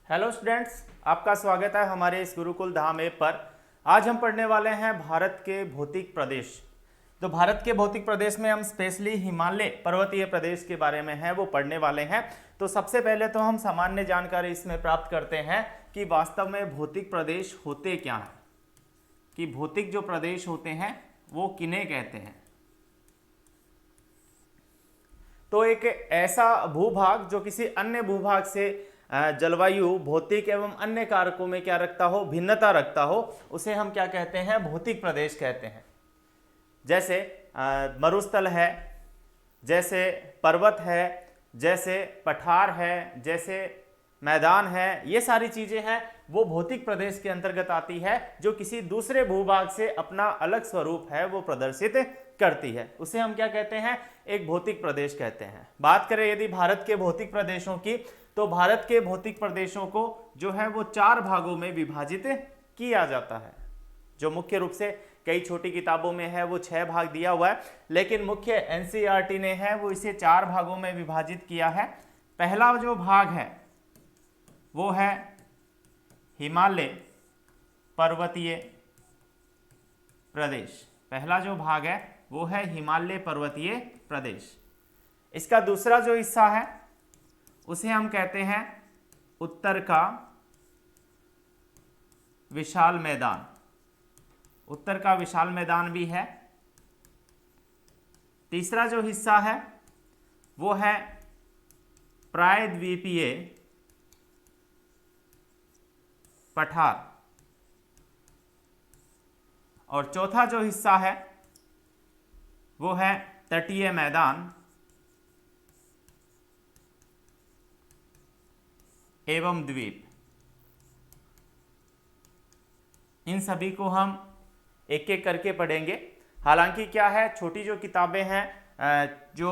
Hello students, आपका स्वागत है हमारे इस गुरुकुल धाम ऐप पर। आज हम पढ़ने वाले हैं भारत के भौतिक प्रदेश। तो भारत के भौतिक प्रदेश में हम स्पेशली हिमालय पर्वतीय प्रदेश के बारे में है वो पढ़ने वाले हैं। तो सबसे पहले तो हम सामान्य जानकारी इसमें प्राप्त करते हैं कि वास्तव में भौतिक प्रदेश होते क्या हैं, कि भौतिक जो प्रदेश होते हैं वो किन्हें कहते हैं। तो एक ऐसा भूभाग जो किसी अन्य भूभाग से जलवायु, भौतिक एवं अन्य कारकों में क्या रखता हो, भिन्नता रखता हो, उसे हम क्या कहते हैं, भौतिक प्रदेश कहते हैं। जैसे मरुस्थल है, जैसे पर्वत है, जैसे पठार है, जैसे मैदान है, ये सारी चीजें हैं वो भौतिक प्रदेश के अंतर्गत आती है, जो किसी दूसरे भूभाग से अपना अलग स्वरूप है वो प्रदर्शित करती है। उसे हम क्या कहते हैं, एक भौतिक प्रदेश कहते हैं। बात करें यदि भारत के भौतिक प्रदेशों की, तो भारत के भौतिक प्रदेशों को जो है वो 4 भागों में विभाजित किया जाता है। जो मुख्य रूप से कई छोटी किताबों में है वो 6 भाग दिया हुआ है, लेकिन मुख्य एनसीईआरटी ने है वो इसे 4 भागों में विभाजित किया है। पहला जो भाग है वो है हिमालय पर्वतीय प्रदेश। पहला जो भाग है वो है हिमालय पर्वतीय प्रदेश। इसका दूसरा जो हिस्सा है उसे हम कहते हैं उत्तर का विशाल मैदान। उत्तर का विशाल मैदान भी है। तीसरा जो हिस्सा है वो है प्रायद्वीपीय पठार। और चौथा जो हिस्सा है वो है तटीय मैदान एवं द्वीप। इन सभी को हम एक एक करके पढ़ेंगे। हालांकि क्या है, छोटी जो किताबें हैं जो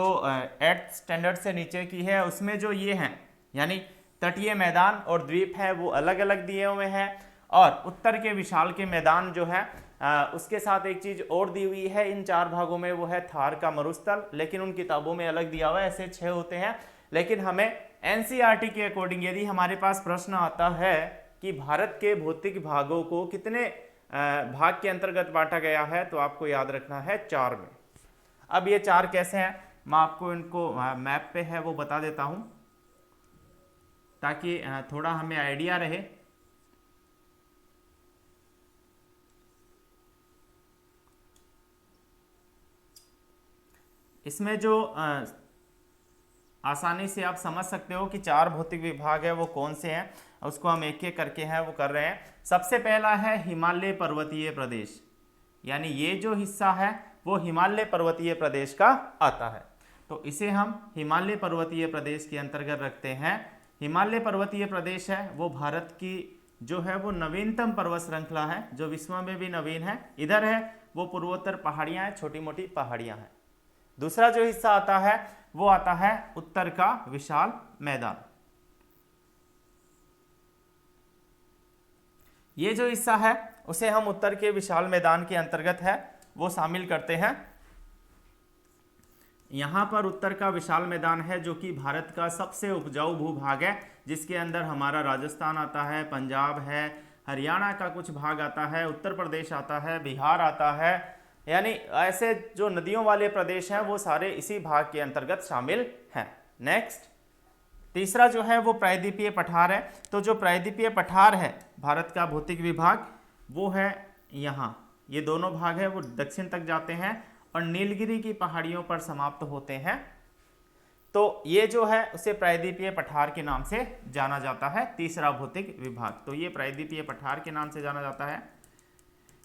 8th स्टैंडर्ड से नीचे की है उसमें जो ये हैं यानी तटीय मैदान और द्वीप है वो अलग अलग दिए हुए हैं, और उत्तर के विशाल के मैदान जो है उसके साथ एक चीज और दी हुई है इन 4 भागों में, वो है थार का मरुस्थल। लेकिन उन किताबों में अलग दिया हुआ है, ऐसे 6 होते हैं। लेकिन हमें एनसीईआरटी के अकॉर्डिंग यदि हमारे पास प्रश्न आता है कि भारत के भौतिक भागों को कितने भाग के अंतर्गत बांटा गया है, तो आपको याद रखना है 4 में। अब ये 4 कैसे हैं, मैं आपको इनको मैप पे है वो बता देता हूं ताकि थोड़ा हमें आइडिया रहे। इसमें जो आसानी से आप समझ सकते हो कि 4 भौतिक विभाग है वो कौन से हैं, उसको हम एक एक करके हैं वो कर रहे हैं। सबसे पहला है हिमालय पर्वतीय प्रदेश, यानी ये जो हिस्सा है वो हिमालय पर्वतीय प्रदेश का आता है, तो इसे हम हिमालय पर्वतीय प्रदेश के अंतर्गत रखते हैं। हिमालय पर्वतीय प्रदेश है वो भारत की जो है वो नवीनतम पर्वत श्रृंखला है, जो विश्व में भी नवीन है। इधर है वो पूर्वोत्तर पहाड़ियां हैं, छोटी मोटी पहाड़ियां हैं। दूसरा जो हिस्सा आता है वो आता है उत्तर का विशाल मैदान। ये जो हिस्सा है उसे हम उत्तर के विशाल मैदान के अंतर्गत है वो शामिल करते हैं। यहां पर उत्तर का विशाल मैदान है जो कि भारत का सबसे उपजाऊ भूभाग है, जिसके अंदर हमारा राजस्थान आता है, पंजाब है, हरियाणा का कुछ भाग आता है, उत्तर प्रदेश आता है, बिहार आता है, यानी ऐसे जो नदियों वाले प्रदेश हैं वो सारे इसी भाग के अंतर्गत शामिल हैं। नेक्स्ट, तीसरा जो है वो प्रायद्वीपीय पठार है। तो जो प्रायद्वीपीय पठार है भारत का भौतिक विभाग वो है यहाँ, ये दोनों भाग है वो दक्षिण तक जाते हैं और नीलगिरी की पहाड़ियों पर समाप्त होते हैं। तो ये जो है उसे प्रायद्वीपीय पठार के नाम से जाना जाता है, तीसरा भौतिक विभाग। तो ये प्रायद्वीपीय पठार के नाम से जाना जाता है।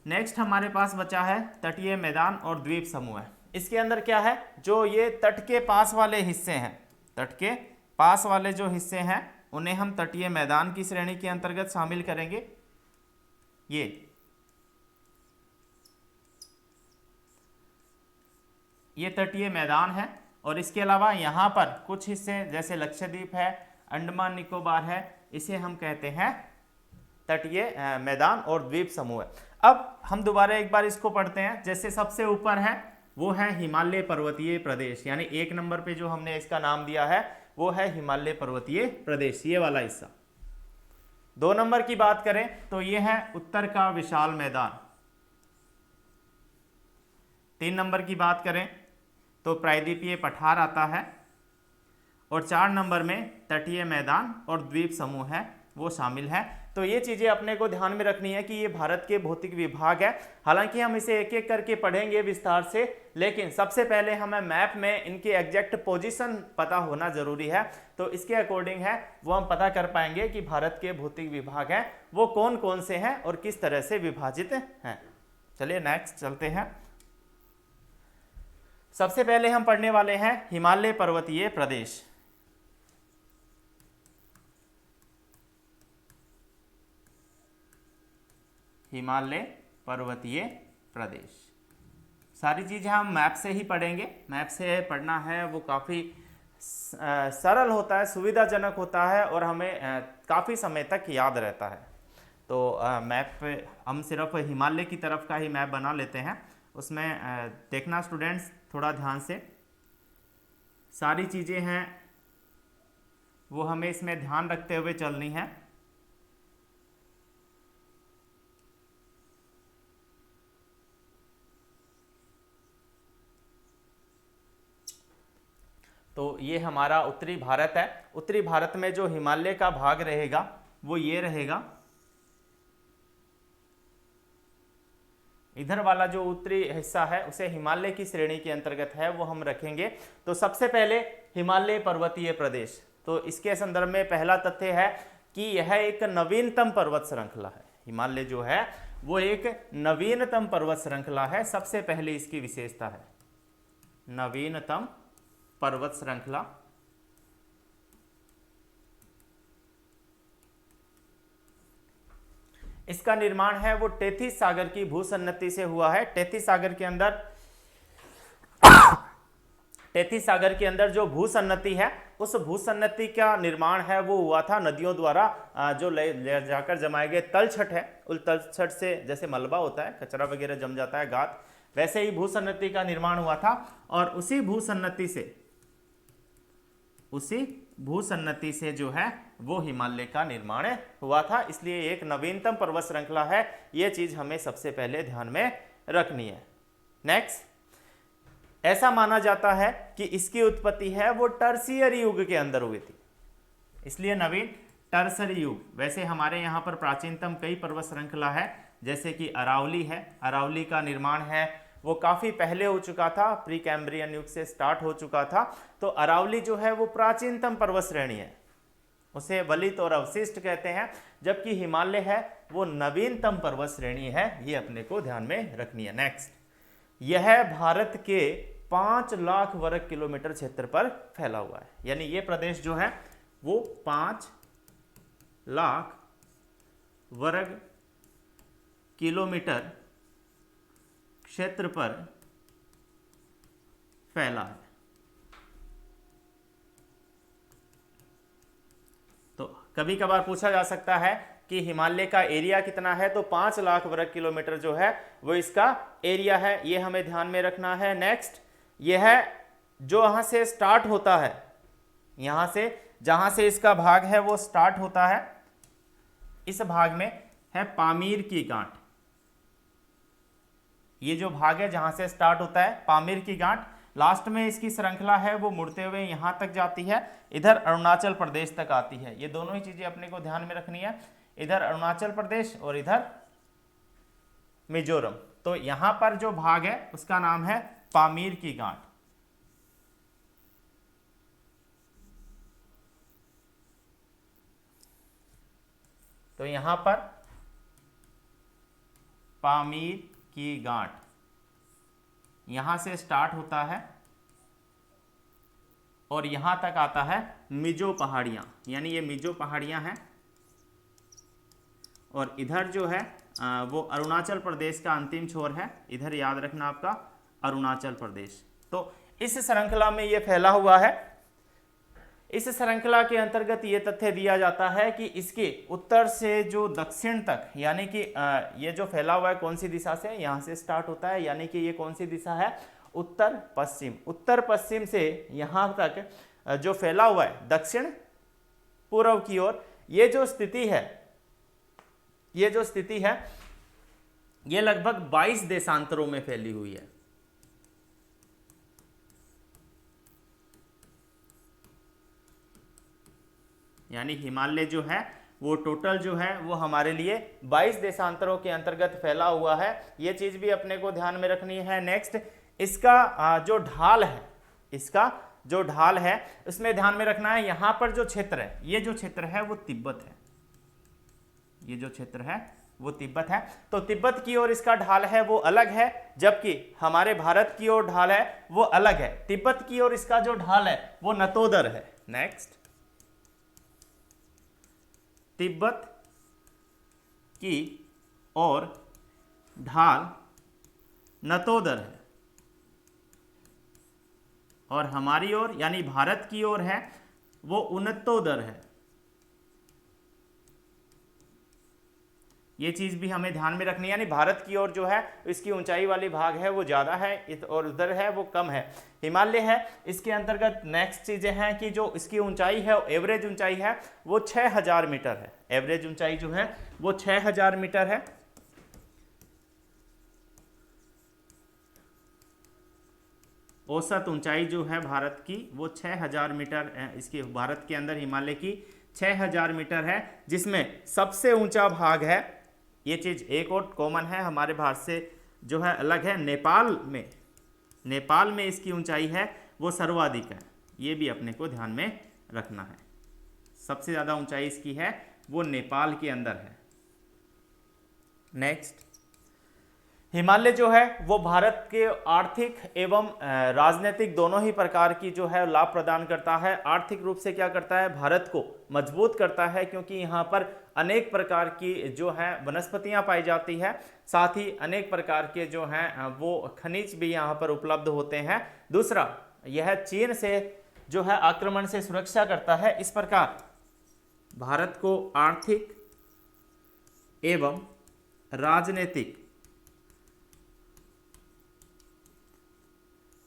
नेक्स्ट हमारे पास बचा है तटीय मैदान और द्वीप समूह। इसके अंदर क्या है, जो ये तट के पास वाले हिस्से हैं, तट के पास वाले जो हिस्से हैं उन्हें हम तटीय मैदान की श्रेणी के अंतर्गत शामिल करेंगे। ये तटीय मैदान है, और इसके अलावा यहाँ पर कुछ हिस्से जैसे लक्षद्वीप है, अंडमान निकोबार है, इसे हम कहते हैं तटीय मैदान और द्वीप समूह। अब हम दोबारा एक बार इसको पढ़ते हैं। जैसे सबसे ऊपर है वो है हिमालय पर्वतीय प्रदेश, यानी 1 नंबर पे जो हमने इसका नाम दिया है वो है हिमालय पर्वतीय प्रदेश, ये वाला हिस्सा। 2 नंबर की बात करें तो ये है उत्तर का विशाल मैदान। 3 नंबर की बात करें तो प्रायद्वीपीय पठार आता है, और 4 नंबर में तटीय मैदान और द्वीप समूह है वो शामिल है। तो ये चीज़ें अपने को ध्यान में रखनी है कि ये भारत के भौतिक विभाग है। हालांकि हम इसे एक एक करके पढ़ेंगे विस्तार से, लेकिन सबसे पहले हमें मैप में इनकी एग्जैक्ट पोजीशन पता होना जरूरी है। तो इसके अकॉर्डिंग है वो हम पता कर पाएंगे कि भारत के भौतिक विभाग हैं वो कौन कौन से हैं और किस तरह से विभाजित हैं। चलिए नेक्स्ट चलते हैं। सबसे पहले हम पढ़ने वाले हैं हिमालय पर्वतीय प्रदेश। हिमालय पर्वतीय प्रदेश, सारी चीज़ें हम मैप से ही पढ़ेंगे। मैप से पढ़ना है वो काफ़ी सरल होता है, सुविधाजनक होता है और हमें काफ़ी समय तक याद रहता है। तो मैप हम सिर्फ हिमालय की तरफ का ही मैप बना लेते हैं। उसमें देखना स्टूडेंट्स थोड़ा ध्यान से, सारी चीज़ें हैं वो हमें इसमें ध्यान रखते हुए चलनी है। तो ये हमारा उत्तरी भारत है। उत्तरी भारत में जो हिमालय का भाग रहेगा वो ये रहेगा। इधर वाला जो उत्तरी हिस्सा है उसे हिमालय की श्रेणी के अंतर्गत है, वो हम रखेंगे। तो सबसे पहले हिमालय पर्वतीय प्रदेश, तो इसके संदर्भ में पहला तथ्य है कि यह एक नवीनतम पर्वत श्रृंखला है। हिमालय जो है वो एक नवीनतम पर्वत श्रृंखला है, सबसे पहले इसकी विशेषता है नवीनतम पर्वत श्रृंखला। इसका निर्माण है वो टेथिस सागर की भूसन्नति से हुआ है। टेथिस सागर के अंदर जो भूसन्नति है उस भूसन्नति का निर्माण है वो हुआ था नदियों द्वारा, जो ले जाकर जमाए गए तलछट है, उस तलछट से जैसे मलबा होता है, कचरा वगैरह जम जाता है गाद, वैसे ही भूसन्नति का निर्माण हुआ था। और उसी भूसन्नति से जो है वो हिमालय का निर्माण हुआ था। इसलिए एक नवीनतम पर्वत श्रृंखला है, ये चीज हमें सबसे पहले ध्यान में रखनी है। नेक्स्ट, ऐसा माना जाता है कि इसकी उत्पत्ति है वो टर्शियरी युग के अंदर हुई थी, इसलिए नवीन टर्शियरी युग। वैसे हमारे यहाँ पर प्राचीनतम कई पर्वत श्रृंखला है, जैसे कि अरावली है। अरावली का निर्माण है वो काफ़ी पहले हो चुका था, प्री कैम्ब्रियन युग से स्टार्ट हो चुका था। तो अरावली जो है वो प्राचीनतम पर्वत श्रेणी है, उसे वलित और अवशिष्ट कहते हैं, जबकि हिमालय है वो नवीनतम पर्वत श्रेणी है, ये अपने को ध्यान में रखनी है। नेक्स्ट, यह भारत के 5 लाख वर्ग किलोमीटर क्षेत्र पर फैला हुआ है, यानी ये प्रदेश जो है वो 5 लाख वर्ग किलोमीटर क्षेत्र पर फैला है। तो कभी कभार पूछा जा सकता है कि हिमालय का एरिया कितना है, तो 5 लाख वर्ग किलोमीटर जो है वो इसका एरिया है, ये हमें ध्यान में रखना है। नेक्स्ट, यह जो यहां से स्टार्ट होता है, यहां से जहां से इसका भाग है वो स्टार्ट होता है, इस भाग में है पामीर की गांठ। ये जो भाग है जहां से स्टार्ट होता है पामीर की गांठ, लास्ट में इसकी श्रृंखला है वो मुड़ते हुए यहां तक जाती है, इधर अरुणाचल प्रदेश तक आती है। ये दोनों ही चीजें अपने को ध्यान में रखनी है, इधर अरुणाचल प्रदेश और इधर मिजोरम। तो यहां पर जो भाग है उसका नाम है पामीर की गांठ। तो यहां पर पामीर की गांठ यहां से स्टार्ट होता है और यहां तक आता है मिजो पहाड़ियां, यानी ये मिजो पहाड़ियां हैं। और इधर जो है वो अरुणाचल प्रदेश का अंतिम छोर है, इधर याद रखना आपका अरुणाचल प्रदेश। तो इस श्रृंखला में ये फैला हुआ है। इस श्रृंखला के अंतर्गत ये तथ्य दिया जाता है कि इसके उत्तर से जो दक्षिण तक, यानी कि ये जो फैला हुआ है कौन सी दिशा से, यहाँ से स्टार्ट होता है, यानी कि ये कौन सी दिशा है, उत्तर पश्चिम। उत्तर पश्चिम से यहाँ तक जो फैला हुआ है दक्षिण पूर्व की ओर, ये जो स्थिति है ये जो स्थिति है ये लगभग 22 देशांतरों में फैली हुई है। यानी हिमालय जो है वो टोटल जो है वो हमारे लिए 22 देशांतरों के अंतर्गत फैला हुआ है। ये चीज भी अपने को ध्यान में रखनी है। नेक्स्ट, इसका जो ढाल है, इसका जो ढाल है उसमें ध्यान में रखना है, यहां पर जो क्षेत्र है, ये जो क्षेत्र है वो तिब्बत है, ये जो क्षेत्र है वो तिब्बत है। तो तिब्बत की ओर इसका ढाल है वो अलग है, जबकि हमारे भारत की ओर ढाल है वो अलग है। तिब्बत की ओर इसका जो ढाल है वो नतोदर है। नेक्स्ट, तिब्बत की ओर ढाल नतोदर है और हमारी ओर यानी भारत की ओर है वो उन्नतोदर है। ये चीज भी हमें ध्यान में रखनी है। यानी भारत की ओर जो है इसकी ऊंचाई वाली भाग है वो ज्यादा है और उधर है वो कम है, हिमालय है। इसके अंतर्गत नेक्स्ट चीजें हैं कि जो इसकी ऊंचाई है, एवरेज ऊंचाई है वो 6000 मीटर है। एवरेज ऊंचाई जो है वो 6000 मीटर है। औसत ऊंचाई जो है भारत की वो 6000 मीटर, इसकी भारत के अंदर हिमालय की 6000 मीटर है, जिसमें सबसे ऊंचा भाग है, ये चीज एक और कॉमन है हमारे भारत से जो है अलग है, नेपाल में इसकी ऊंचाई है वो सर्वाधिक है। ये भी अपने को ध्यान में रखना है। सबसे ज्यादा ऊंचाई इसकी है वो नेपाल के अंदर है। नेक्स्ट, हिमालय जो है वो भारत के आर्थिक एवं राजनीतिक दोनों ही प्रकार की जो है लाभ प्रदान करता है। आर्थिक रूप से क्या करता है, भारत को मजबूत करता है, क्योंकि यहाँ पर अनेक प्रकार की जो है वनस्पतियाँ पाई जाती है, साथ ही अनेक प्रकार के जो हैं वो खनिज भी यहाँ पर उपलब्ध होते हैं। दूसरा, यह चीन से जो है आक्रमण से सुरक्षा करता है। इस प्रकार भारत को आर्थिक एवं राजनीतिक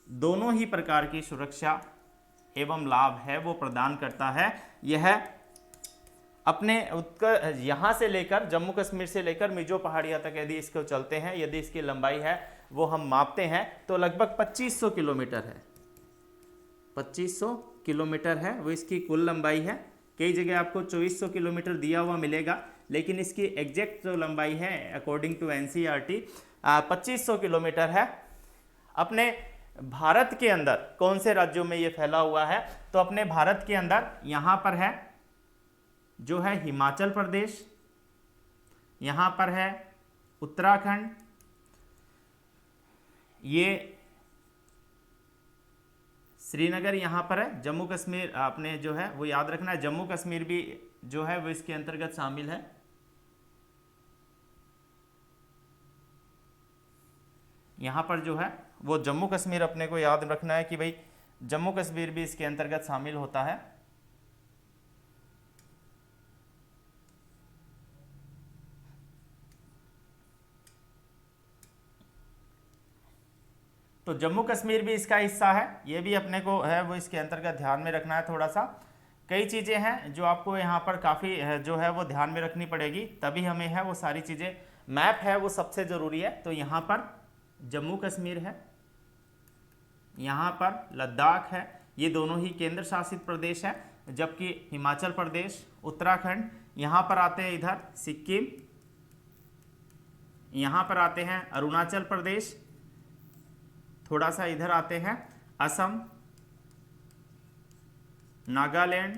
दोनों ही प्रकार की सुरक्षा एवं लाभ है वो प्रदान करता है। यह अपने उत्तर यहाँ से लेकर जम्मू कश्मीर से लेकर मिजो पहाड़ियाँ तक यदि इसको चलते हैं, यदि इसकी लंबाई है वो हम मापते हैं तो लगभग 2500 किलोमीटर है। 2500 किलोमीटर है वो इसकी कुल लंबाई है। कई जगह आपको 2400 किलोमीटर दिया हुआ मिलेगा, लेकिन इसकी एग्जैक्ट जो लंबाई है अकॉर्डिंग टू NCERT 2500 किलोमीटर है। अपने भारत के अंदर कौन से राज्यों में ये फैला हुआ है, तो अपने भारत के अंदर यहाँ पर है जो है हिमाचल प्रदेश, यहाँ पर है उत्तराखंड, ये श्रीनगर यहाँ पर है, जम्मू कश्मीर आपने जो है वो याद रखना है, जम्मू कश्मीर भी जो है वो इसके अंतर्गत शामिल है। यहाँ पर जो है वो जम्मू कश्मीर अपने को याद रखना है कि भाई जम्मू कश्मीर भी इसके अंतर्गत शामिल होता है। तो जम्मू कश्मीर भी इसका हिस्सा है, ये भी अपने को है वो इसके अंतर्गत ध्यान में रखना है। थोड़ा सा कई चीज़ें हैं जो आपको यहाँ पर काफ़ी जो है वो ध्यान में रखनी पड़ेगी, तभी हमें है वो सारी चीज़ें, मैप है वो सबसे ज़रूरी है। तो यहाँ पर जम्मू कश्मीर है, यहाँ पर लद्दाख है, ये दोनों ही केंद्र शासित प्रदेश है, जबकि हिमाचल प्रदेश, उत्तराखंड, यहाँ पर आते हैं इधर सिक्किम, यहाँ पर आते हैं अरुणाचल प्रदेश, थोड़ा सा इधर आते हैं असम, नागालैंड,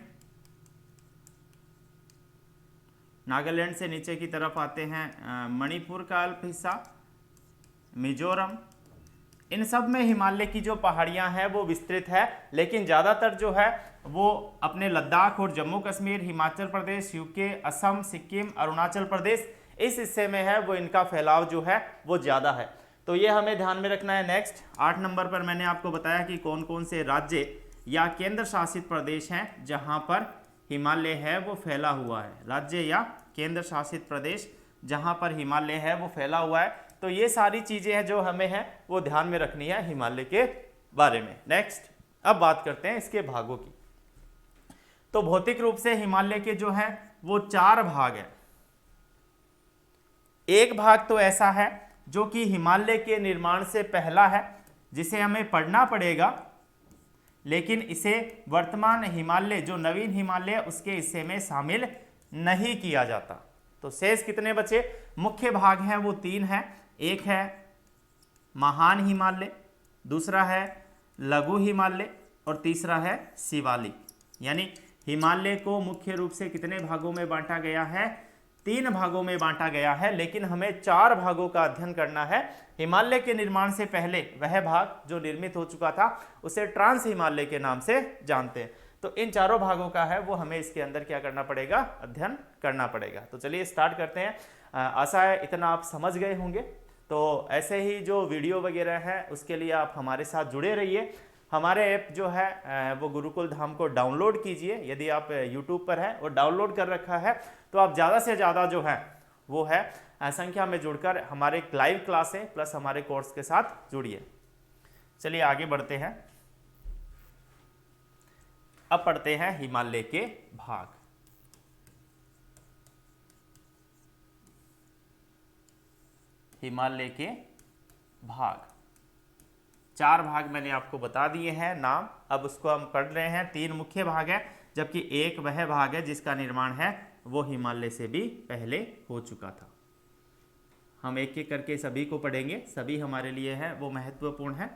नागालैंड से नीचे की तरफ आते हैं मणिपुर का अल्प हिस्सा, मिजोरम। इन सब में हिमालय की जो पहाड़ियां हैं वो विस्तृत है, लेकिन ज़्यादातर जो है वो अपने लद्दाख और जम्मू कश्मीर, हिमाचल प्रदेश, यूके, असम, सिक्किम, अरुणाचल प्रदेश, इस हिस्से में है वो इनका फैलाव जो है वो ज़्यादा है। तो ये हमें ध्यान में रखना है। नेक्स्ट 8 नंबर पर मैंने आपको बताया कि कौन कौन से राज्य या केंद्र शासित प्रदेश हैं जहाँ पर हिमालय है वो फैला हुआ है। राज्य या केंद्र शासित प्रदेश जहाँ पर हिमालय है वो फैला हुआ है। तो ये सारी चीज़ें हैं जो हमें है वो ध्यान में रखनी है हिमालय के बारे में। नेक्स्ट अब बात करते हैं इसके भागों की। तो भौतिक रूप से हिमालय के जो है वो 4 भाग हैं। एक भाग तो ऐसा है जो कि हिमालय के निर्माण से पहला है, जिसे हमें पढ़ना पड़ेगा, लेकिन इसे वर्तमान हिमालय जो नवीन हिमालय है उसके हिस्से में शामिल नहीं किया जाता। तो शेष कितने बचे? मुख्य भाग हैं वो 3 हैं। एक है महान हिमालय, दूसरा है लघु हिमालय और तीसरा है शिवालिक। यानी हिमालय को मुख्य रूप से कितने भागों में बांटा गया है? 3 भागों में बांटा गया है, लेकिन हमें 4 भागों का अध्ययन करना है। हिमालय के निर्माण से पहले वह भाग जो निर्मित हो चुका था उसे ट्रांस हिमालय के नाम से जानते हैं। तो इन चारों भागों का है वो हमें इसके अंदर क्या करना पड़ेगा? अध्ययन करना पड़ेगा। तो चलिए स्टार्ट करते हैं। आशा है इतना आप समझ गए होंगे। तो ऐसे ही जो वीडियो वगैरह है उसके लिए आप हमारे साथ जुड़े रहिए। हमारे ऐप जो है वो गुरुकुल धाम को डाउनलोड कीजिए। यदि आप यूट्यूब पर हैं और डाउनलोड कर रखा है तो आप ज़्यादा से ज़्यादा जो है वो है संख्या में जुड़कर हमारे लाइव क्लासें प्लस हमारे कोर्स के साथ जुड़िए। चलिए आगे बढ़ते हैं। अब पढ़ते हैं हिमालय के भाग। हिमालय के भाग 4 भाग मैंने आपको बता दिए हैं नाम। अब उसको हम पढ़ रहे हैं। 3 मुख्य भाग है, जबकि एक वह भाग है जिसका निर्माण है वो हिमालय से भी पहले हो चुका था। हम एक एक करके सभी को पढ़ेंगे, सभी हमारे लिए है वो महत्वपूर्ण है।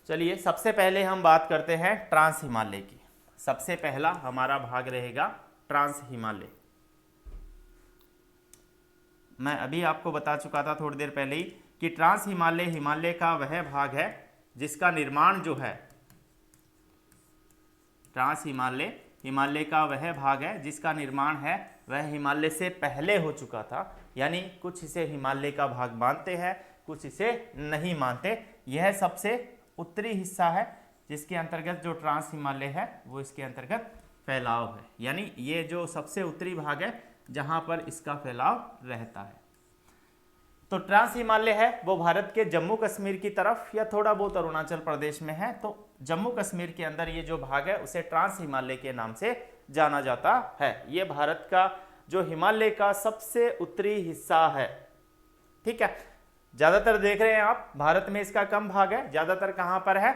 चलिए सबसे पहले हम बात करते हैं ट्रांस हिमालय की। सबसे पहला हमारा भाग रहेगा ट्रांस हिमालय। मैं अभी आपको बता चुका था थोड़ी देर पहले ही कि ट्रांस हिमालय हिमालय का वह भाग है जिसका निर्माण जो है, ट्रांस हिमालय हिमालय का वह भाग है जिसका निर्माण है वह हिमालय से पहले हो चुका था। यानी कुछ इसे हिमालय का भाग मानते हैं, कुछ इसे नहीं मानते। यह सबसे उत्तरी हिस्सा है जिसके अंतर्गत जो ट्रांस हिमालय है वो इसके अंतर्गत फैलाव है। यानी ये जो सबसे उत्तरी भाग है जहां पर इसका फैलाव रहता है। तो ट्रांस हिमालय है वो भारत के जम्मू कश्मीर की तरफ या थोड़ा बहुत अरुणाचल प्रदेश में है। तो जम्मू कश्मीर के अंदर ये जो भाग है उसे ट्रांस हिमालय के नाम से जाना जाता है। ये भारत का जो हिमालय का सबसे उत्तरी हिस्सा है। ठीक है, ज्यादातर देख रहे हैं आप भारत में इसका कम भाग है। ज्यादातर कहां पर है?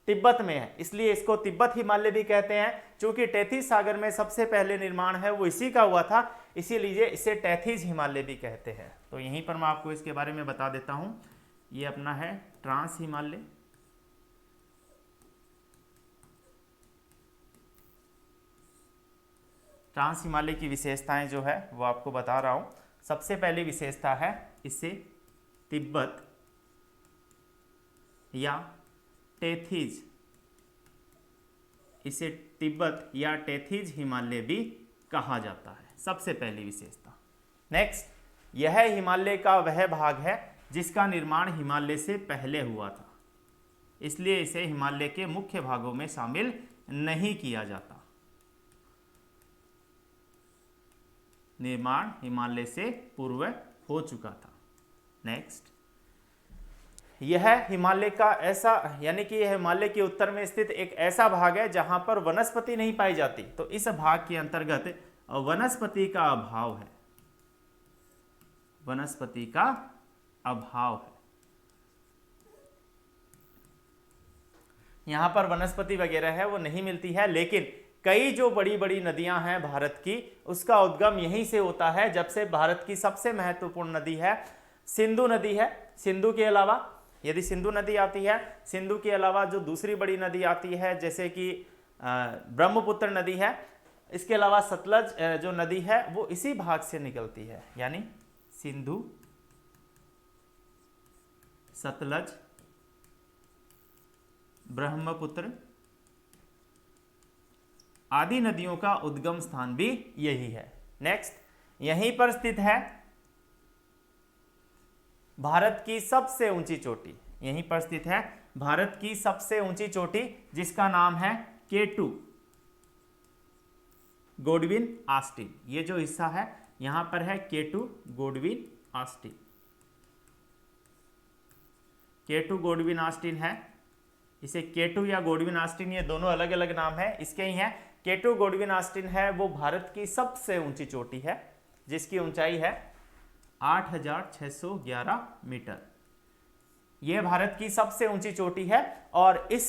तिब्बत में है, इसलिए इसको तिब्बत हिमालय भी कहते हैं। क्योंकि टैथिस सागर में सबसे पहले निर्माण है वो इसी का हुआ था, इसीलिए इसे टैथिस हिमालय भी कहते हैं। तो यहीं पर मैं आपको इसके बारे में बता देता हूं। ये अपना है ट्रांस हिमालय। ट्रांस हिमालय की विशेषताएं जो है वो आपको बता रहा हूं। सबसे पहली विशेषता है इसे तिब्बत या टैथिस, इसे तिब्बत या टैथिस हिमालय भी कहा जाता है। सबसे पहली विशेषता। नेक्स्ट, यह हिमालय का वह भाग है जिसका निर्माण हिमालय से पहले हुआ था, इसलिए इसे हिमालय के मुख्य भागों में शामिल नहीं किया जाता। निर्माण हिमालय से पूर्व हो चुका था। नेक्स्ट, यह हिमालय का ऐसा, यानी कि यह हिमालय के उत्तर में स्थित एक ऐसा भाग है जहां पर वनस्पति नहीं पाई जाती। तो इस भाग के अंतर्गत वनस्पति का अभाव है। वनस्पति का अभाव है। यहां पर वनस्पति वगैरह है वो नहीं मिलती है, लेकिन कई जो बड़ी बड़ी नदियां हैं भारत की, उसका उद्गम यहीं से होता है। जब से भारत की सबसे महत्वपूर्ण नदी है सिंधु नदी है। सिंधु के अलावा यदि सिंधु नदी आती है, सिंधु के अलावा जो दूसरी बड़ी नदी आती है जैसे कि ब्रह्मपुत्र नदी है, इसके अलावा सतलज जो नदी है वो इसी भाग से निकलती है। यानी सिंधु, सतलज, ब्रह्मपुत्र आदि नदियों का उद्गम स्थान भी यही है। नेक्स्ट, यहीं पर स्थित है भारत की सबसे ऊंची चोटी। यहीं पर स्थित है भारत की सबसे ऊंची चोटी जिसका नाम है K2 गोडविन ऑस्टिन। ये जो हिस्सा है यहां पर है K2 Godwin Austen. K two Godwin Austen है, इसे केटू या गोडविन ऑस्टिन ये दोनों अलग अलग नाम है, इसके ही हैं। केटू गोडविन ऑस्टिन है वो भारत की सबसे ऊंची चोटी है जिसकी ऊंचाई है 8,611 मीटर। यह भारत की सबसे ऊंची चोटी है और इस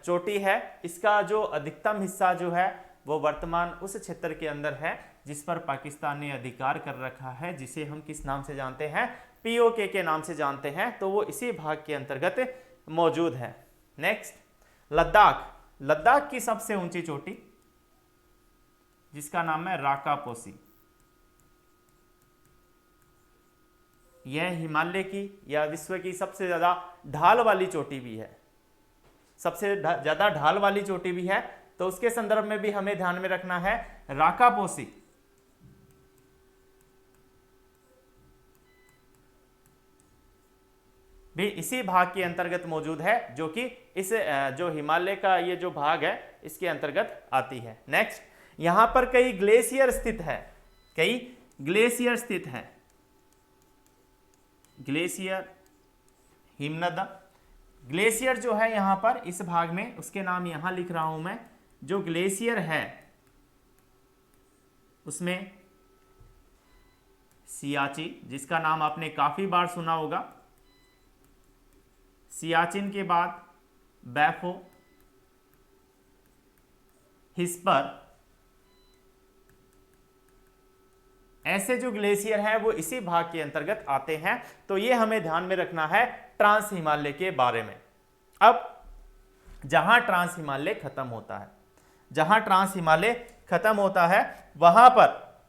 चोटी है, इसका जो अधिकतम हिस्सा जो है वो वर्तमान उस क्षेत्र के अंदर है जिस पर पाकिस्तान ने अधिकार कर रखा है, जिसे हम किस नाम से जानते हैं, पीओके के नाम से जानते हैं। तो वो इसी भाग के अंतर्गत मौजूद है। नेक्स्ट, लद्दाख। लद्दाख की सबसे ऊंची चोटी जिसका नाम है राकापोसी, यह हिमालय की या विश्व की सबसे ज्यादा ढाल वाली चोटी भी है, सबसे ज्यादा ढाल वाली चोटी भी है। तो उसके संदर्भ में भी हमें ध्यान में रखना है, राकापोसी भी इसी भाग के अंतर्गत मौजूद है, जो कि इस जो हिमालय का ये जो भाग है इसके अंतर्गत आती है। नेक्स्ट, यहां पर कई ग्लेशियर स्थित है, कई ग्लेशियर स्थित है, ग्लेशियर, हिमनद। ग्लेशियर जो है यहां पर इस भाग में, उसके नाम यहां लिख रहा हूं मैं। जो ग्लेशियर है उसमें सियाचिन, जिसका नाम आपने काफी बार सुना होगा, सियाचिन के बाद बैफो, हिस्पर, ऐसे जो ग्लेशियर हैं वो इसी भाग के अंतर्गत आते हैं। तो ये हमें ध्यान में रखना है ट्रांस हिमालय के बारे में। अब जहां ट्रांस हिमालय खत्म होता है, जहां ट्रांस हिमालय खत्म होता है वहां पर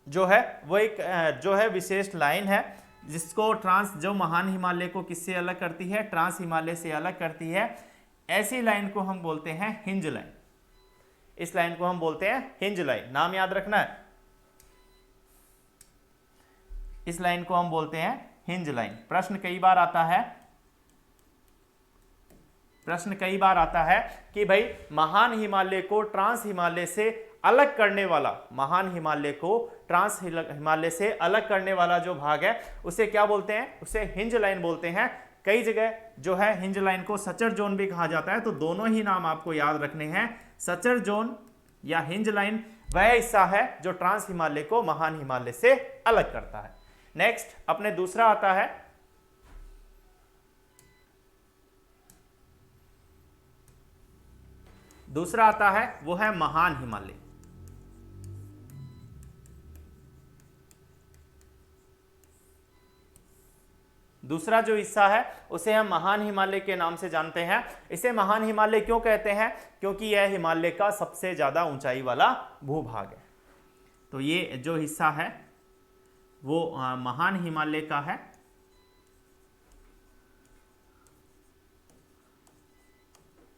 जो है वो एक जो है विशेष लाइन है जिसको ट्रांस, जो महान हिमालय को किससे अलग करती है, ट्रांस हिमालय से अलग करती है। ऐसी लाइन को हम बोलते हैं हिंज लाइन। इस लाइन को हम बोलते हैं हिंज लाइन, नाम याद रखना है। इस लाइन को हम बोलते हैं हिंज लाइन। प्रश्न कई बार आता है, प्रश्न कई बार आता है कि भाई महान हिमालय को ट्रांस हिमालय से अलग करने वाला, महान हिमालय को ट्रांस हिमालय से अलग करने वाला जो भाग है उसे क्या बोलते हैं, उसे हिंज लाइन बोलते हैं। कई जगह जो है हिंज लाइन को सचर जोन भी कहा जाता है। तो दोनों ही नाम आपको याद रखने हैं। सचर जोन या हिंज लाइन वह हिस्सा है जो ट्रांस हिमालय को महान हिमालय से अलग करता है। नेक्स्ट, अपने दूसरा आता है वो है महान हिमालय। दूसरा जो हिस्सा है उसे हम महान हिमालय के नाम से जानते हैं। इसे महान हिमालय क्यों कहते हैं, क्योंकि यह हिमालय का सबसे ज्यादा ऊंचाई वाला भूभाग है। तो ये जो हिस्सा है वो महान हिमालय का है।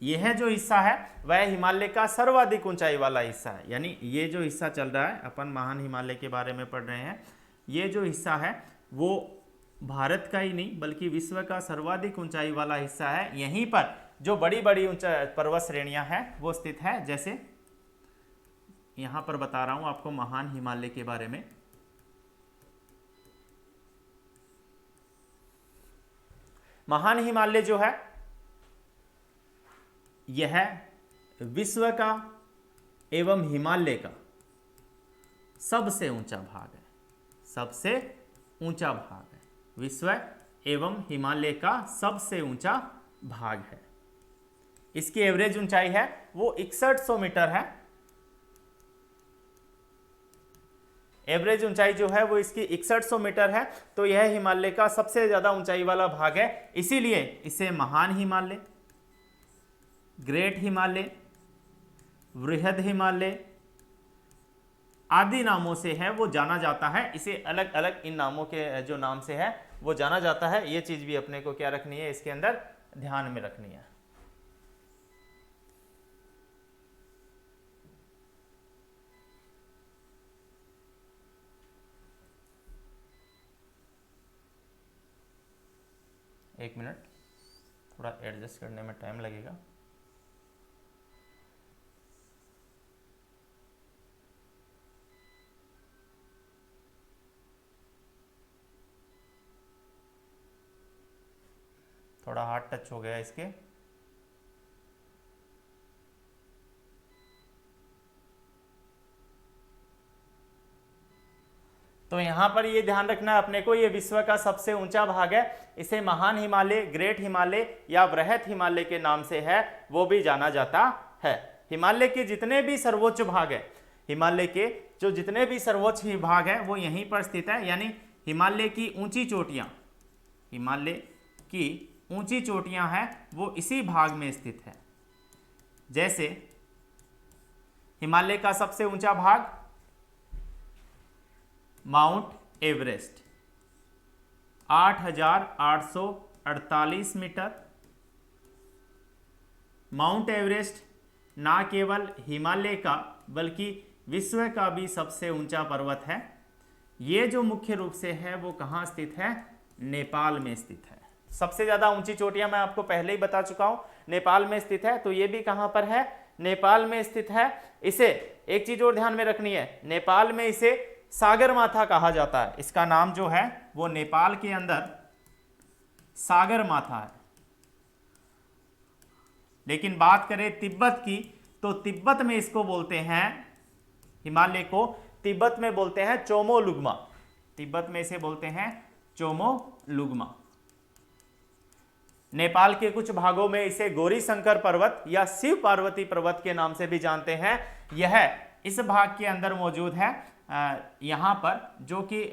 यह जो हिस्सा है वह हिमालय का सर्वाधिक ऊंचाई वाला हिस्सा है। यानी ये जो हिस्सा चल रहा है, अपन महान हिमालय के बारे में पढ़ रहे हैं, ये जो हिस्सा है वो भारत का ही नहीं बल्कि विश्व का सर्वाधिक ऊंचाई वाला हिस्सा है। यहीं पर जो बड़ी बड़ी ऊंचाई पर्वत श्रेणियां हैं वो स्थित है। जैसे यहां पर बता रहा हूं आपको महान हिमालय के बारे में। महान हिमालय जो है यह विश्व का एवं हिमालय का सबसे ऊंचा भाग है, सबसे ऊंचा भाग है। विश्व एवं हिमालय का सबसे ऊंचा भाग है। इसकी एवरेज ऊंचाई है वो 6100 मीटर है। एवरेज ऊंचाई जो है वो इसकी 6100 मीटर है। तो यह हिमालय का सबसे ज्यादा ऊंचाई वाला भाग है, इसीलिए इसे महान हिमालय, ग्रेट हिमालय, वृहद हिमालय आदि नामों से है वो जाना जाता है। इसे अलग अलग इन नामों के जो नाम से है वो जाना जाता है। ये चीज भी अपने को क्या रखनी है, इसके अंदर ध्यान में रखनी है। एक मिनट, थोड़ा एडजस्ट करने में टाइम लगेगा। थोड़ा हाथ टच हो गया इसके। तो यहां पर ये ध्यान रखना है अपने को, ये विश्व का सबसे ऊंचा भाग है। इसे महान हिमालय, ग्रेट हिमालय या वृहत हिमालय के नाम से है वो भी जाना जाता है। हिमालय के जितने भी सर्वोच्च भाग है, हिमालय के जो जितने भी सर्वोच्च भाग है वो यहीं पर स्थित है। यानी हिमालय की ऊंची चोटियां, हिमालय की ऊंची चोटियां हैं वो इसी भाग में स्थित है। जैसे हिमालय का सबसे ऊंचा भाग Mount Everest 8,848 metre. Mount Everest ना केवल हिमालय का बल्कि विश्व का भी सबसे ऊंचा पर्वत है। ये जो मुख्य रूप से है वो कहाँ स्थित है? नेपाल में स्थित है। सबसे ज्यादा ऊंची चोटियां मैं आपको पहले ही बता चुका हूं, नेपाल में स्थित है। तो ये भी कहां पर है? नेपाल में स्थित है। इसे एक चीज और ध्यान में रखनी है, नेपाल में इसे सागर माथा कहा जाता है। इसका नाम जो है वो नेपाल के अंदर सागर माथा है। लेकिन बात करें तिब्बत की, तो तिब्बत में इसको बोलते हैं, हिमालय को तिब्बत में बोलते हैं चोमोलुग्मा। तिब्बत में इसे बोलते हैं चोमोलुग्मा। नेपाल के कुछ भागों में इसे गौरी शंकर पर्वत या शिव पार्वती पर्वत के नाम से भी जानते हैं। यह इस भाग के अंदर मौजूद है। यहाँ पर जो कि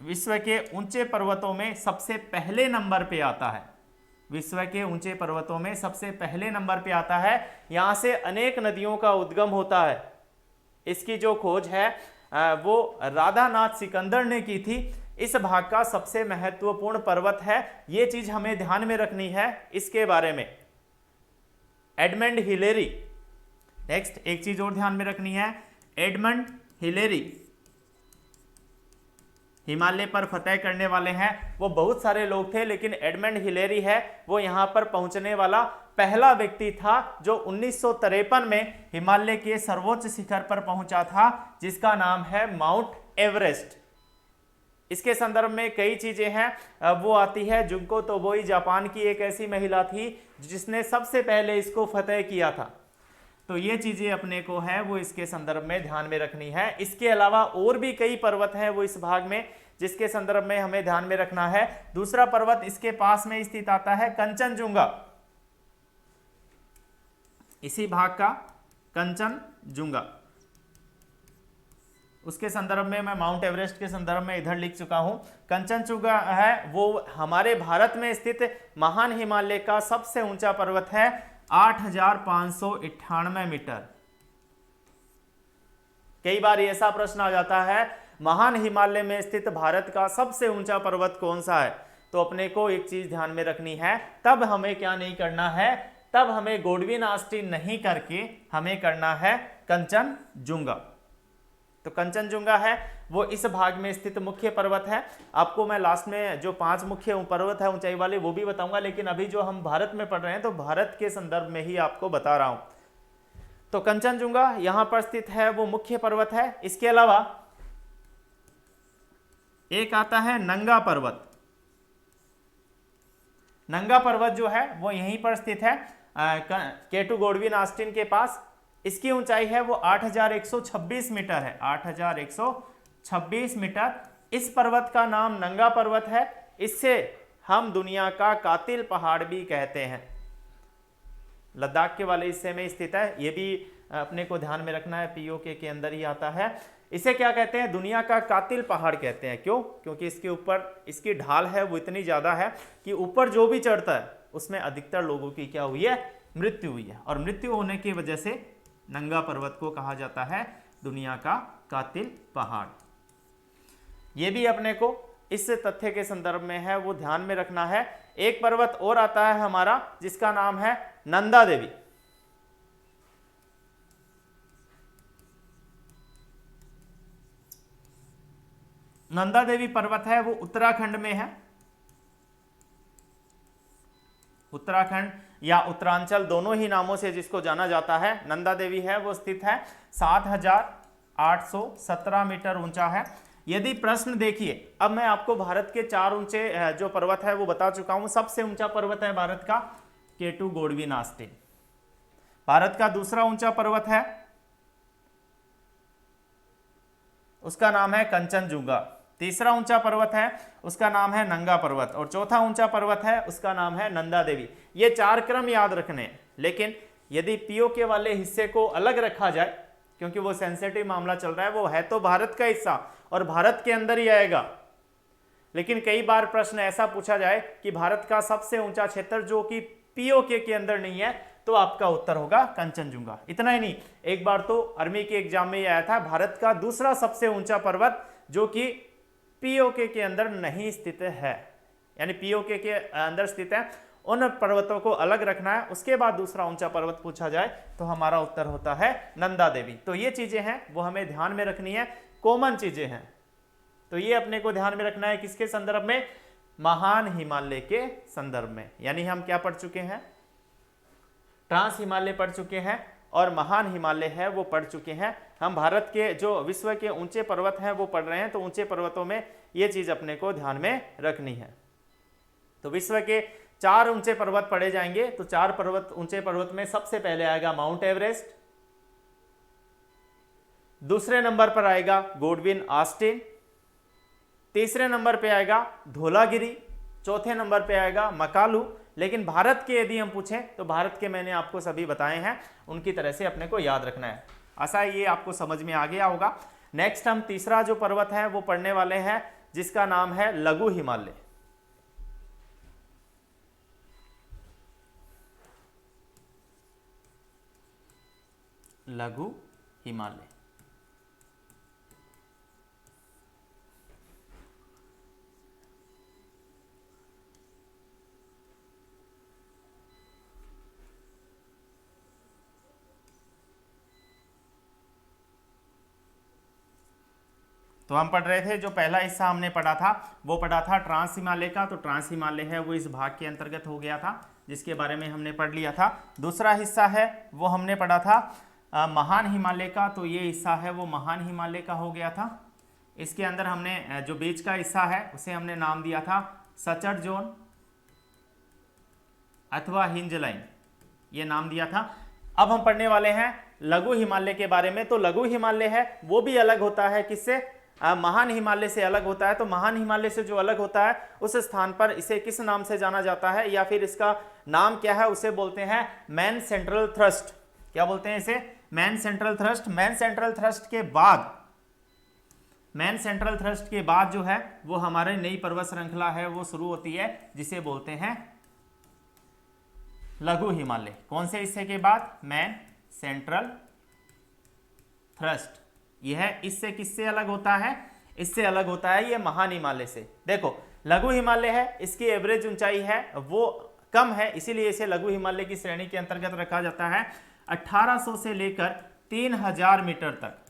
विश्व के ऊंचे पर्वतों में सबसे पहले नंबर पे आता है। विश्व के ऊंचे पर्वतों में सबसे पहले नंबर पे आता है। यहाँ से अनेक नदियों का उद्गम होता है। इसकी जो खोज है वो राधानाथ सिकंदर ने की थी। इस भाग का सबसे महत्वपूर्ण पर्वत है, ये चीज हमें ध्यान में रखनी है इसके बारे में। एडमंड हिलेरी, नेक्स्ट एक चीज और ध्यान में रखनी है, एडमंड हिलेरी हिमालय पर फतह करने वाले हैं। वो बहुत सारे लोग थे, लेकिन एडमंड हिलेरी है वो यहाँ पर पहुंचने वाला पहला व्यक्ति था जो 1953 में हिमालय के सर्वोच्च शिखर पर पहुंचा था, जिसका नाम है माउंट एवरेस्ट। इसके संदर्भ में कई चीजें हैं वो आती है। जुंको तोबोई जापान की एक ऐसी महिला थी जिसने सबसे पहले इसको फतह किया था। तो ये चीजें अपने को है वो इसके संदर्भ में ध्यान में रखनी है। इसके अलावा और भी कई पर्वत हैं वो इस भाग में, जिसके संदर्भ में हमें ध्यान में रखना है। दूसरा पर्वत इसके पास में स्थित आता है कंचनजुंगा। इसी भाग का कंचनजुंगा, उसके संदर्भ में मैं माउंट एवरेस्ट के संदर्भ में इधर लिख चुका हूं। कंचनजुंगा है वो हमारे भारत में स्थित महान हिमालय का सबसे ऊंचा पर्वत है, 8,598 मीटर। कई बार ऐसा प्रश्न आ जाता है महान हिमालय में स्थित भारत का सबसे ऊंचा पर्वत कौन सा है? तो अपने को एक चीज ध्यान में रखनी है, तब हमें क्या नहीं करना है, तब हमें गोडविन आस्टीन नहीं करके हमें करना है कंचनजुंगा। तो कंचनजुंगा है वो इस भाग में स्थित मुख्य पर्वत है। आपको मैं लास्ट में जो 5 मुख्य पर्वत है ऊंचाई वाले वो भी बताऊंगा, लेकिन अभी जो हम भारत में पढ़ रहे हैं तो भारत के संदर्भ में ही आपको बता रहा हूं। तो कंचनजुंगा यहां पर स्थित है वो मुख्य पर्वत है। इसके अलावा एक आता है नंगा पर्वत। नंगा पर्वत जो है वो यहीं पर स्थित है केटू गोडविन आस्टीन के पास। इसकी ऊंचाई है वो 8,126 मीटर है, 8,126 मीटर। इस पर्वत का नाम नंगा पर्वत है। इससे हम दुनिया का कातिल पहाड़ भी कहते हैं। लद्दाख के वाले हिस्से में स्थित है, ये भी अपने को ध्यान में रखना है, पीओके के अंदर ही आता है। इसे क्या कहते हैं? दुनिया का कातिल पहाड़ कहते हैं। क्यों? क्योंकि इसके ऊपर इसकी ढाल है वो इतनी ज्यादा है कि ऊपर जो भी चढ़ता है उसमें अधिकतर लोगों की क्या हुई है? मृत्यु हुई है। और मृत्यु होने की वजह से नंगा पर्वत को कहा जाता है दुनिया का कातिल पहाड़। यह भी अपने को इस तथ्य के संदर्भ में है वो ध्यान में रखना है। एक पर्वत और आता है हमारा जिसका नाम है नंदा देवी। नंदा देवी पर्वत है वो उत्तराखंड में है। उत्तराखंड या उत्तरांचल दोनों ही नामों से जिसको जाना जाता है, नंदा देवी है वो स्थित है 7,817 मीटर ऊंचा है। यदि प्रश्न देखिए, अब मैं आपको भारत के 4 ऊंचे जो पर्वत है वो बता चुका हूं। सबसे ऊंचा पर्वत है भारत का केटू गौड़वी नास्ते। भारत का दूसरा ऊंचा पर्वत है, उसका नाम है कंचनजुंगा। तीसरा ऊंचा पर्वत है, उसका नाम है नंगा पर्वत। और चौथा ऊंचा पर्वत है, उसका नाम है नंदा देवी। ये 4 क्रम याद रखने हैं। लेकिन यदि पीओके वाले हिस्से को अलग रखा जाए, क्योंकि वो सेंसिटिव मामला चल रहा है, वो है तो भारत का हिस्सा और भारत के अंदर ही आएगा। लेकिन कई बार प्रश्न ऐसा पूछा जाए कि भारत का सबसे ऊंचा क्षेत्र जो कि पीओके के अंदर नहीं है, तो आपका उत्तर होगा कंचनजुंगा। इतना ही नहीं, एक बार तो आर्मी के एग्जाम में आया था, भारत का दूसरा सबसे ऊंचा पर्वत जो कि पीओके के अंदर नहीं स्थित है, यानी पीओके के अंदर स्थित है, उन पर्वतों को अलग रखना है। उसके बाद दूसरा ऊंचा पर्वत पूछा जाए तो हमारा उत्तर होता है नंदा देवी। तो ये चीजें हैं वो हमें ध्यान में रखनी है, कॉमन चीजें हैं। तो ये अपने को ध्यान में रखना है किसके संदर्भ में? महान हिमालय के संदर्भ में। यानी हम क्या पढ़ चुके हैं? ट्रांस हिमालय पढ़ चुके हैं और महान हिमालय है वो पढ़ चुके हैं। हम भारत के जो विश्व के ऊंचे पर्वत हैं वो पढ़ रहे हैं। तो ऊंचे पर्वतों में ये चीज अपने को ध्यान में रखनी है। तो विश्व के 4 ऊंचे पर्वत पढ़े जाएंगे। तो 4 पर्वत, ऊंचे पर्वत में सबसे पहले आएगा माउंट एवरेस्ट, दूसरे नंबर पर आएगा गोडविन ऑस्टिन, तीसरे नंबर पे आएगा धौलागिरी, चौथे नंबर पे आएगा मकालू। लेकिन भारत के यदि हम पूछें तो भारत के मैंने आपको सभी बताए हैं, उनकी तरह से अपने को याद रखना है। आशा ये आपको समझ में आ गया होगा। नेक्स्ट हम तीसरा जो पर्वत है वो पढ़ने वाले हैं, जिसका नाम है लघु हिमालय। लघु हिमालय तो हम पढ़ रहे थे, जो पहला हिस्सा हमने पढ़ा था वो पढ़ा था ट्रांस हिमालय का। तो ट्रांस हिमालय है वो इस भाग के अंतर्गत हो गया था, जिसके बारे में हमने पढ़ लिया था। दूसरा हिस्सा है वो हमने पढ़ा था महान हिमालय का। तो ये हिस्सा है वो महान हिमालय का हो गया था। इसके अंदर हमने जो बीच का हिस्सा है उसे हमने नाम दिया था सचर जोन अथवा हिंज लाइन, ये नाम दिया था। अब हम पढ़ने वाले हैं लघु हिमालय के बारे में। तो लघु हिमालय है वो भी अलग होता है, किससे? महान हिमालय से अलग होता है। तो महान हिमालय से जो अलग होता है उस स्थान पर इसे किस नाम से जाना जाता है, या फिर इसका नाम क्या है? उसे बोलते हैं मैन सेंट्रल थ्रस्ट। क्या बोलते हैं इसे? Man central thrust. Man central thrust के बाद, मैन सेंट्रल थ्रस्ट के बाद जो है वो हमारे नई पर्वत श्रृंखला है वो शुरू होती है, जिसे बोलते हैं लघु हिमालय। कौन से हिस्से के बाद? Man central thrust. यह इससे किससे अलग होता है? इससे अलग होता है ये महान हिमालय से। देखो, लघु हिमालय है, इसकी एवरेज ऊंचाई है वो कम है, इसीलिए इसे लघु हिमालय की श्रेणी के अंतर्गत रखा जाता है। 1800 से लेकर 3000 मीटर तक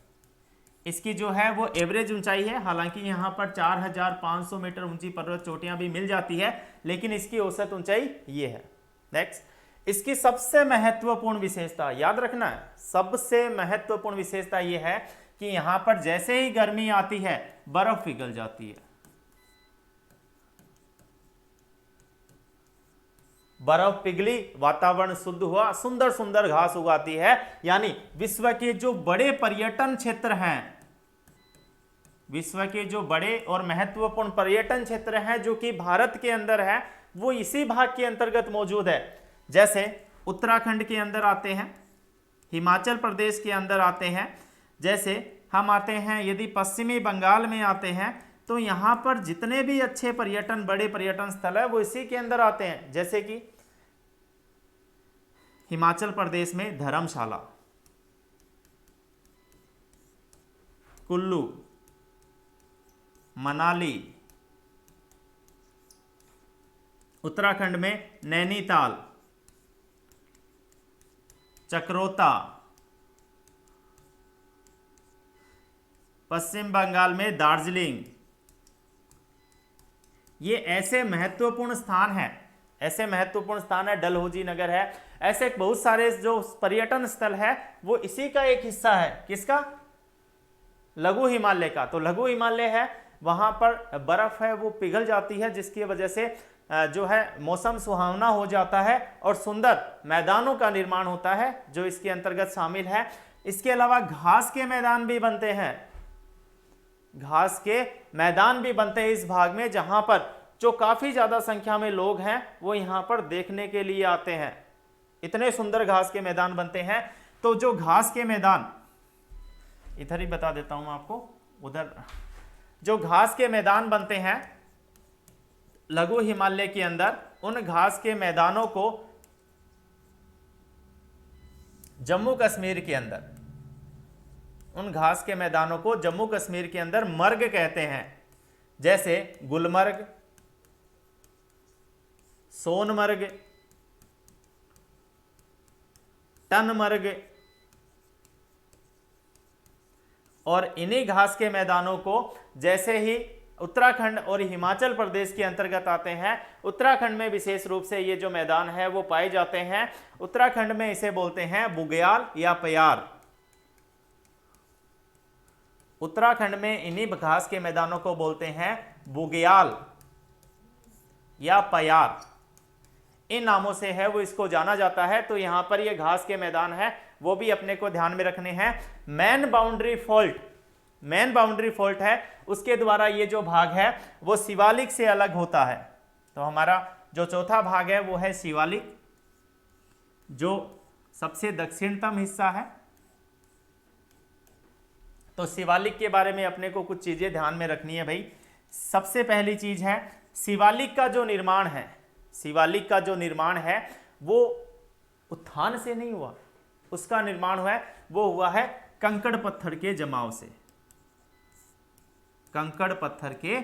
इसकी जो है वो एवरेज ऊंचाई है। हालांकि यहाँ पर 4500 मीटर ऊंची पर्वत चोटियां भी मिल जाती है, लेकिन इसकी औसत ऊंचाई ये है। नेक्स्ट, इसकी सबसे महत्वपूर्ण विशेषता याद रखना है, सबसे महत्वपूर्ण विशेषता यह है कि यहां पर जैसे ही गर्मी आती है बर्फ पिघल जाती है। बर्फ पिघली, वातावरण शुद्ध हुआ, सुंदर सुंदर घास उगाती है। यानी विश्व के जो बड़े पर्यटन क्षेत्र हैं, विश्व के जो बड़े और महत्वपूर्ण पर्यटन क्षेत्र हैं जो कि भारत के अंदर है, वो इसी भाग के अंतर्गत मौजूद है। जैसे उत्तराखंड के अंदर आते हैं, हिमाचल प्रदेश के अंदर आते हैं, जैसे हम आते हैं यदि पश्चिमी बंगाल में आते हैं तो यहाँ पर जितने भी अच्छे पर्यटन, बड़े पर्यटन स्थल है वो इसी के अंदर आते हैं। जैसे कि हिमाचल प्रदेश में धर्मशाला, कुल्लू, मनाली, उत्तराखंड में नैनीताल, चक्रोता, पश्चिम बंगाल में दार्जिलिंग। ये ऐसे महत्वपूर्ण स्थान हैं, ऐसे महत्वपूर्ण स्थान है। डलहौजी नगर है, ऐसे बहुत सारे जो पर्यटन स्थल है वो इसी का एक हिस्सा है। किसका? लघु हिमालय का। तो लघु हिमालय है, वहां पर बर्फ है वो पिघल जाती है, जिसकी वजह से जो है मौसम सुहावना हो जाता है और सुंदर मैदानों का निर्माण होता है, जो इसके अंतर्गत शामिल है। इसके अलावा घास के मैदान भी बनते हैं, घास के मैदान भी बनते हैं इस भाग में, जहां पर जो काफी ज्यादा संख्या में लोग हैं वो यहां पर देखने के लिए आते हैं। इतने सुंदर घास के मैदान बनते हैं। तो जो घास के मैदान, इधर ही बता देता हूं मैं आपको, उधर जो घास के मैदान बनते हैं लघु हिमालय के अंदर, उन घास के मैदानों को जम्मू कश्मीर के अंदर, उन घास के मैदानों को जम्मू कश्मीर के अंदर मर्ग कहते हैं। जैसे गुलमर्ग, सोनमर्ग, टनमर्ग, और इन्हीं घास के मैदानों को जैसे ही उत्तराखंड और हिमाचल प्रदेश के अंतर्गत आते हैं, उत्तराखंड में विशेष रूप से ये जो मैदान है वो पाए जाते हैं। उत्तराखंड में इसे बोलते हैं बुग्याल या पयार। उत्तराखंड में इन्हीं घास के मैदानों को बोलते हैं बुग्याल या पयार, इन नामों से है वो इसको जाना जाता है। तो यहां पर ये घास के मैदान है वो भी अपने को ध्यान में रखने हैं। Main boundary fault, main boundary fault है, उसके द्वारा ये जो भाग है वो शिवालिक से अलग होता है। तो हमारा जो चौथा भाग है वो है शिवालिक, जो सबसे दक्षिणतम हिस्सा है। तो शिवालिक के बारे में अपने को कुछ चीजें ध्यान में रखनी है भाई। सबसे पहली चीज है, शिवालिक का जो निर्माण है, शिवालिक का जो निर्माण है वो उत्थान से नहीं हुआ, उसका निर्माण हुआ है वो हुआ है कंकड़ पत्थर के जमाव से, कंकड़ पत्थर के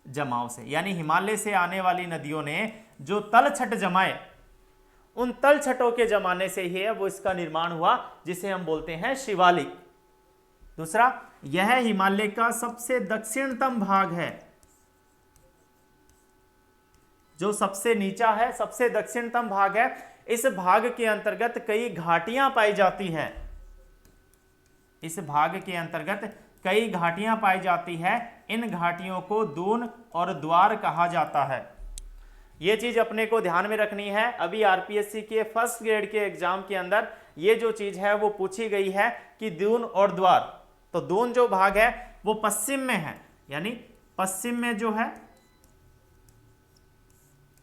जमाव से। यानी हिमालय से आने वाली नदियों ने जो तलछट जमाए, उन तलछटों के जमाने से ही है वो इसका निर्माण हुआ, जिसे हम बोलते हैं शिवालिक। दूसरा, यह हिमालय का सबसे दक्षिणतम भाग है, जो सबसे नीचा है, सबसे दक्षिणतम भाग है। इस भाग के अंतर्गत कई घाटियां पाई जाती हैं, इस भाग के अंतर्गत कई घाटियां पाई जाती है। इन घाटियों को दून और द्वार कहा जाता है। यह चीज अपने को ध्यान में रखनी है। अभी आरपीएससी के फर्स्ट ग्रेड के एग्जाम के अंदर ये जो चीज है वो पूछी गई है कि दून और द्वार। तो दून जो भाग है वो पश्चिम में है, यानी पश्चिम में जो है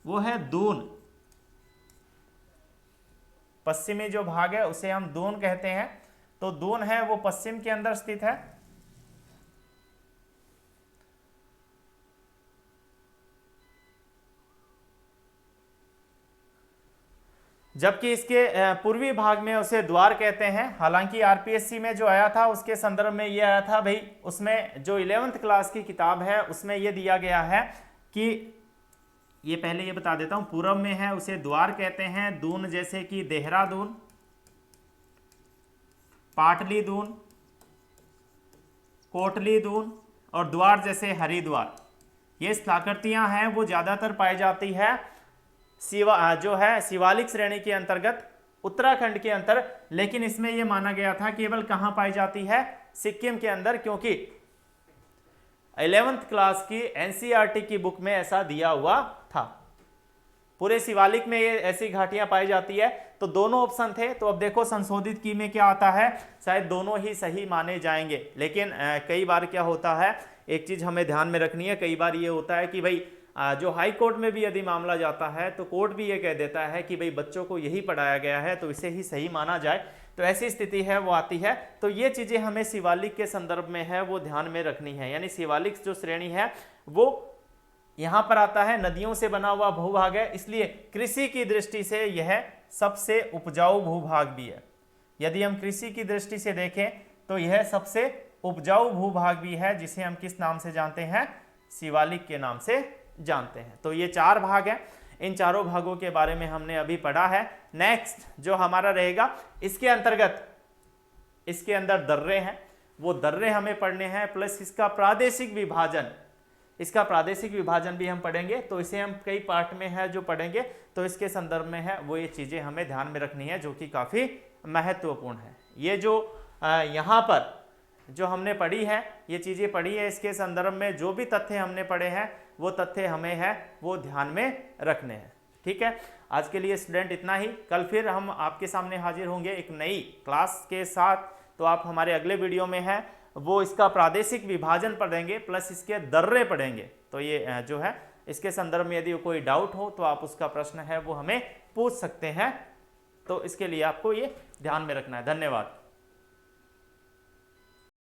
वो है दून, पश्चिमी जो भाग है उसे हम दून कहते हैं। तो दून है वो पश्चिम के अंदर स्थित है। जबकि इसके पूर्वी भाग में उसे द्वार कहते हैं। हालांकि आरपीएससी में जो आया था उसके संदर्भ में ये आया था भाई, उसमें जो 11th क्लास की किताब है उसमें ये दिया गया है कि, ये पहले ये बता देता हूं, पूर्व में है उसे द्वार कहते हैं। दून जैसे कि देहरादून, पाटली दून, कोटली दून, और द्वार जैसे हरिद्वार। ये स्थलाकृतियां हैं वो ज्यादातर पाई जाती है जो है शिवालिक श्रेणी के अंतर्गत उत्तराखंड के अंतर। लेकिन इसमें यह माना गया था केवल कहां पाई जाती है, सिक्किम के अंदर, क्योंकि 11th क्लास की एनसीईआरटी की बुक में ऐसा दिया हुआ था। पूरे शिवालिक में ये ऐसी घाटियां पाई जाती है। तो दोनों ऑप्शन थे। तो अब देखो संशोधित की में क्या आता है, शायद दोनों ही सही माने जाएंगे। लेकिन कई बार क्या होता है, एक चीज हमें ध्यान में रखनी है, कई बार ये होता है कि भाई जो हाई कोर्ट में भी यदि मामला जाता है तो कोर्ट भी ये कह देता है कि भाई बच्चों को यही पढ़ाया गया है तो इसे ही सही माना जाए। तो ऐसी स्थिति है वो आती है। तो ये चीजें हमें शिवालिक के संदर्भ में है वो ध्यान में रखनी है। यानी शिवालिक जो श्रेणी है वो यहां पर आता है, नदियों से बना हुआ भूभाग है, इसलिए कृषि की दृष्टि से यह सबसे उपजाऊ भूभाग भी है। यदि हम कृषि की दृष्टि से देखें तो यह सबसे उपजाऊ भूभाग भी है, जिसे हम किस नाम से जानते हैं, शिवालिक के नाम से जानते हैं। तो ये 4 भाग हैं। इन चारों भागों के बारे में हमने अभी पढ़ा है। नेक्स्ट जो हमारा रहेगा, इसके अंतर्गत इसके अंदर दर्रे हैं, वो दर्रे हमें पढ़ने हैं, प्लस इसका प्रादेशिक विभाजन, इसका प्रादेशिक विभाजन भी हम पढ़ेंगे। तो इसे हम कई पार्ट में है जो पढ़ेंगे। तो इसके संदर्भ में है वो ये चीजें हमें ध्यान में रखनी है, जो कि काफी महत्वपूर्ण है। ये जो यहाँ पर जो हमने पढ़ी है, ये चीज़ें पढ़ी है, इसके संदर्भ में जो भी तथ्य हमने पढ़े हैं वो तथ्य हमें है वो ध्यान में रखने हैं। ठीक है, आज के लिए स्टूडेंट इतना ही। कल फिर हम आपके सामने हाजिर होंगे एक नई क्लास के साथ। तो आप हमारे अगले वीडियो में है वो इसका प्रादेशिक विभाजन पढ़ेंगे प्लस इसके दर्रे पढ़ेंगे। तो ये जो है इसके संदर्भ में यदि कोई डाउट हो तो आप उसका प्रश्न है वो हमें पूछ सकते हैं। तो इसके लिए आपको ये ध्यान में रखना है। धन्यवाद।